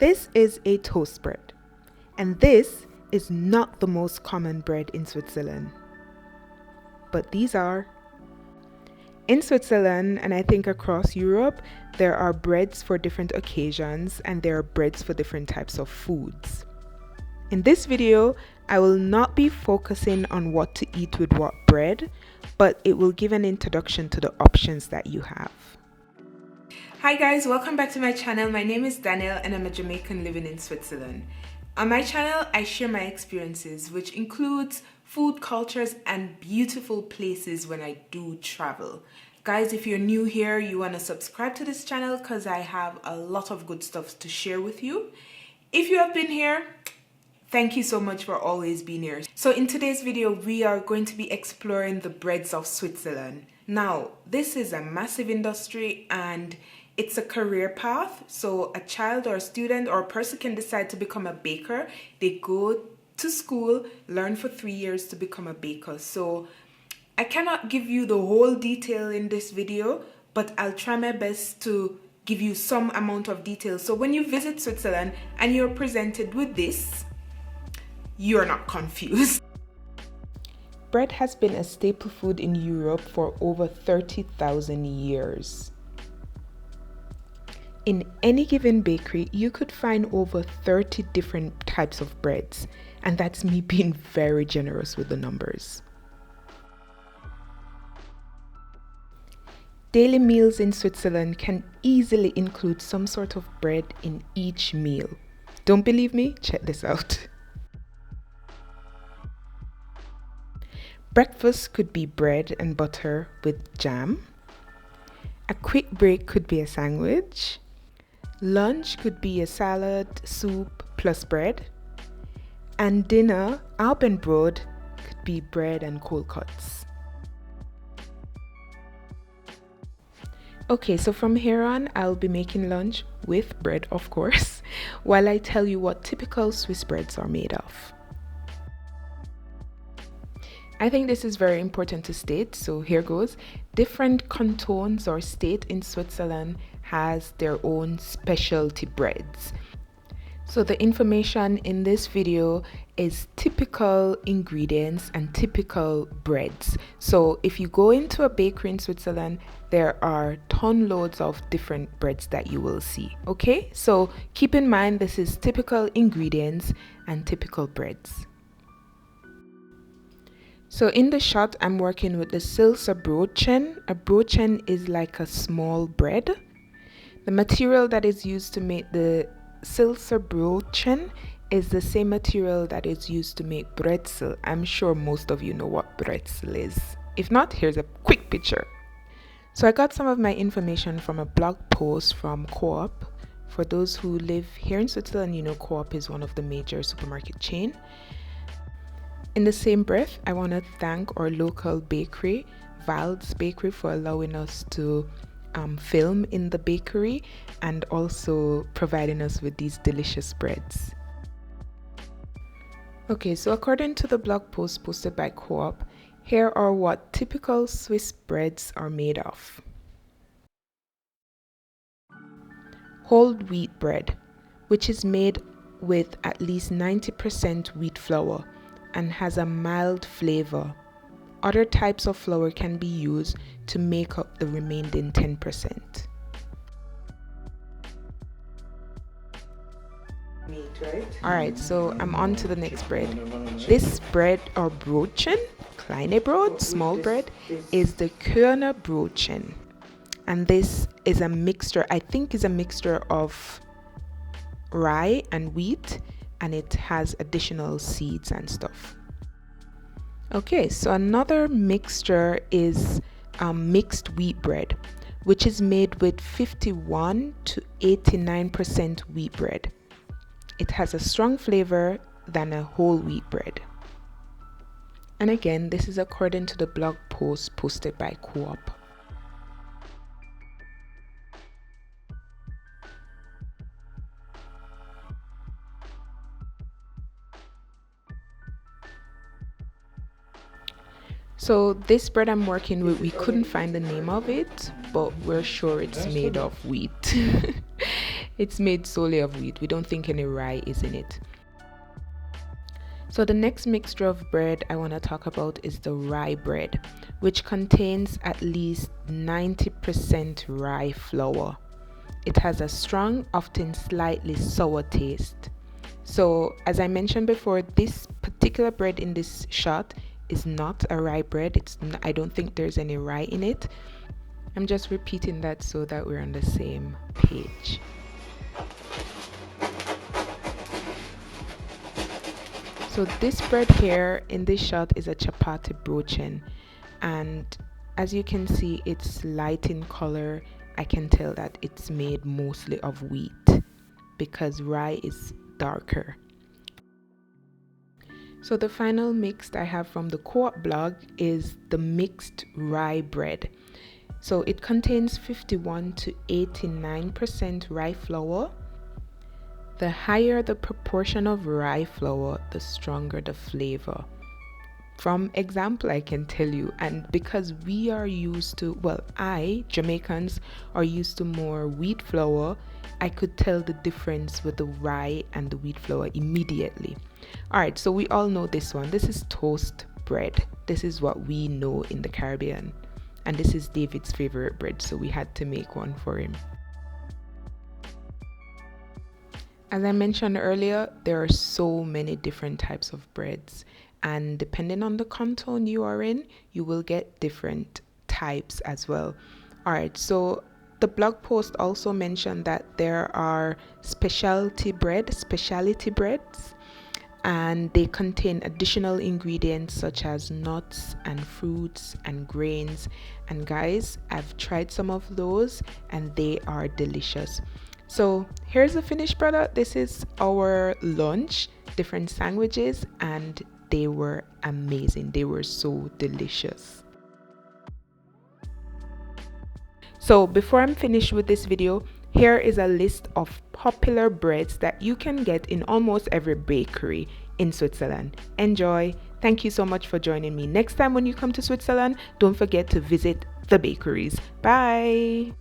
This is a toast bread, and this is not the most common bread in Switzerland, but these are. In Switzerland, and I think across Europe, there are breads for different occasions and there are breads for different types of foods. In this video, I will not be focusing on what to eat with what bread, but it will give an introduction to the options that you have. Hi guys, welcome back to my channel. My name is Danelle and I'm a Jamaican living in Switzerland. On my channel, I share my experiences, which includes food, cultures, and beautiful places when I do travel. Guys, if you're new here, you want to subscribe to this channel because I have a lot of good stuff to share with you. If you have been here, thank you so much for always being here. So in today's video, we are going to be exploring the breads of Switzerland. Now, this is a massive industry and it's a career path. So a child or a student or a person can decide to become a baker. They go to school, learn for 3 years to become a baker. So I cannot give you the whole detail in this video, but I'll try my best to give you some amount of detail. So when you visit Switzerland and you're presented with this, you're not confused. Bread has been a staple food in Europe for over 30,000 years. In any given bakery, you could find over 30 different types of breads, and that's me being very generous with the numbers. Daily meals in Switzerland can easily include some sort of bread in each meal. Don't believe me? Check this out. Breakfast could be bread and butter with jam. A quick break could be a sandwich. Lunch could be a salad, soup, plus bread. And dinner, Abendbrot, could be bread and cold cuts. Okay, so from here on, I'll be making lunch with bread, of course, while I tell you what typical Swiss breads are made of. I think this is very important to state, so here goes. Different cantons or state in Switzerland has their own specialty breads. So the information in this video is typical ingredients and typical breads. So if you go into a bakery in Switzerland, there are ton loads of different breads that you will see. Okay, so keep in mind this is typical ingredients and typical breads. So in the shot, I'm working with the Silsa Brötchen. A Brötchen is like a small bread. The material that is used to make the Silsa Brötchen is the same material that is used to make bretzel. I'm sure most of you know what bretzel is. If not, here's a quick picture. So I got some of my information from a blog post from Coop. For those who live here in Switzerland, you know Coop is one of the major supermarket chain. In the same breath, I want to thank our local bakery, Wald's Bakery, for allowing us to film in the bakery and also providing us with these delicious breads. Okay, so according to the blog post posted by Coop, here are what typical Swiss breads are made of. Whole wheat bread, which is made with at least 90% wheat flour and has a mild flavor. Other types of flour can be used to make up the remaining 10%. Meat, right? Alright, so I'm on to the next bread. This bread or Brötchen, kleine Brot, small bread, is the Körner Brötchen. And this is a mixture, I think is a mixture of rye and wheat, and it has additional seeds and stuff. Okay, so another mixture is mixed wheat bread, which is made with 51 to 89% wheat bread. It has a strong flavor than a whole wheat bread. And again, this is according to the blog post posted by Coop. So this bread I'm working with, we couldn't find the name of it, but we're sure it's made of wheat. It's made solely of wheat. We don't think any rye is in it. So the next mixture of bread I want to talk about is the rye bread, which contains at least 90% rye flour. It has a strong, often slightly sour taste. So as I mentioned before, this particular bread in this shot is not a rye bread. I don't think there's any rye in it. I'm just repeating that so that we're on the same page. So this bread here in this shot is a chapati brochen, and as you can see, it's light in color. I can tell that it's made mostly of wheat because rye is darker. So the final mix I have from the Co-op blog is the mixed rye bread. So it contains 51 to 89% rye flour. The higher the proportion of rye flour, the stronger the flavor. From example, I can tell you, and because we are used to, Jamaicans are used to more wheat flour, I could tell the difference with the rye and the wheat flour immediately. Alright, so we all know this one. This is toast bread. This is what we know in the Caribbean. And this is David's favorite bread, so we had to make one for him. As I mentioned earlier, there are so many different types of breads, and depending on the canton you are in, you will get different types as well. Alright, so the blog post also mentioned that there are specialty breads, and they contain additional ingredients such as nuts and fruits and grains. And guys, I've tried some of those and they are delicious. So here's the finished product. This is our lunch, different sandwiches, and they were amazing. They were so delicious. So before I'm finished with this video, here is a list of popular breads that you can get in almost every bakery in Switzerland. Enjoy. Thank you so much for joining me. Next time when you come to Switzerland, don't forget to visit the bakeries. Bye.